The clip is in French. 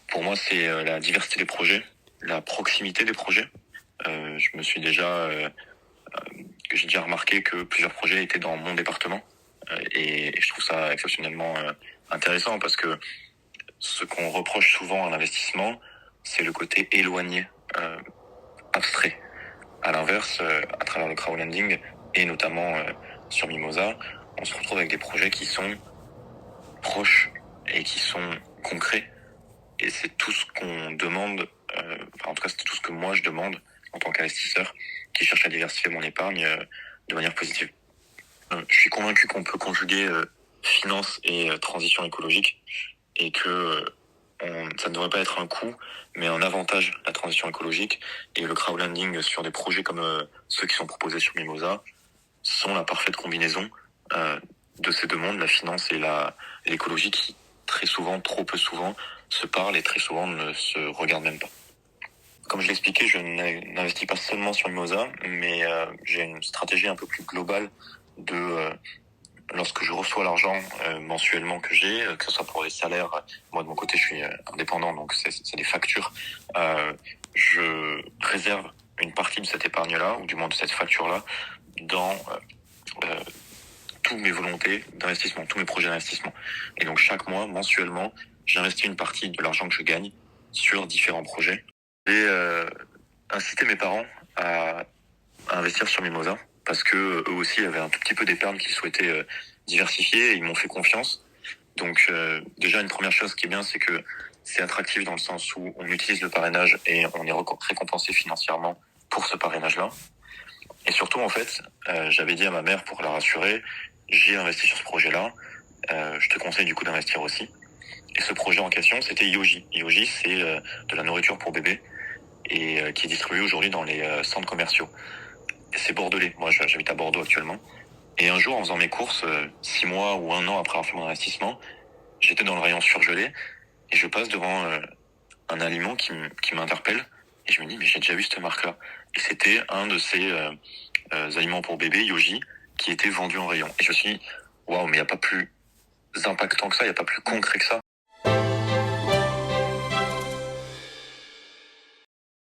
Pour moi, c'est la diversité des projets, la proximité des projets. Je me suis déjà, que j'ai déjà remarqué que plusieurs projets étaient dans mon département, et je trouve ça exceptionnellement intéressant parce que ce qu'on reproche souvent à l'investissement, c'est le côté éloigné, abstrait. À l'inverse, à travers le crowdlending et notamment sur Mimosa, on se retrouve avec des projets qui sont proches et qui sont concrets. Et c'est tout ce qu'on demande, en tout cas c'est tout ce que moi je demande en tant qu'investisseur qui cherche à diversifier mon épargne de manière positive. Je suis convaincu qu'on peut conjuguer finance et transition écologique et que ça ne devrait pas être un coût, mais un avantage, la transition écologique. Et le crowdlending sur des projets comme ceux qui sont proposés sur Mimosa sont la parfaite combinaison de ces deux mondes, la finance et l'écologie, qui très souvent, trop peu souvent, se parlent et très souvent ne se regardent même pas. Comme je l'expliquais, je n'investis pas seulement sur Mimosa, mais j'ai une stratégie un peu plus globale de lorsque je reçois l'argent mensuellement que j'ai, que ce soit pour les salaires, moi de mon côté je suis indépendant, donc c'est des factures, je réserve une partie de cette épargne-là, ou du moins de cette facture-là, dans toutes mes volontés d'investissement, tous mes projets d'investissement. Et donc chaque mois, mensuellement, j'investis une partie de l'argent que je gagne sur différents projets. J'ai incité mes parents à investir sur Mimosa parce que eux aussi avaient un tout petit peu d'épargne qu'ils souhaitaient diversifier et ils m'ont fait confiance. Donc déjà une première chose qui est bien, c'est que c'est attractif dans le sens où on utilise le parrainage et on est récompensé financièrement pour ce parrainage-là. Et surtout, en fait, j'avais dit à ma mère pour la rassurer, j'ai investi sur ce projet-là, je te conseille du coup d'investir aussi. Et ce projet en question, c'était Yoji. Yoji, c'est de la nourriture pour bébés et qui est distribuée aujourd'hui dans les centres commerciaux. Et c'est bordelais, moi j'habite à Bordeaux actuellement. Et un jour, en faisant mes courses, 6 mois ou 1 an après avoir fait mon investissement, j'étais dans le rayon surgelé et je passe devant un aliment qui m'interpelle. Et je me dis, mais j'ai déjà vu cette marque-là. Et c'était un de ces aliments pour bébé, Yoji, qui était vendu en rayon. Et je me suis dit, waouh, mais il n'y a pas plus impactant que ça, il n'y a pas plus concret que ça.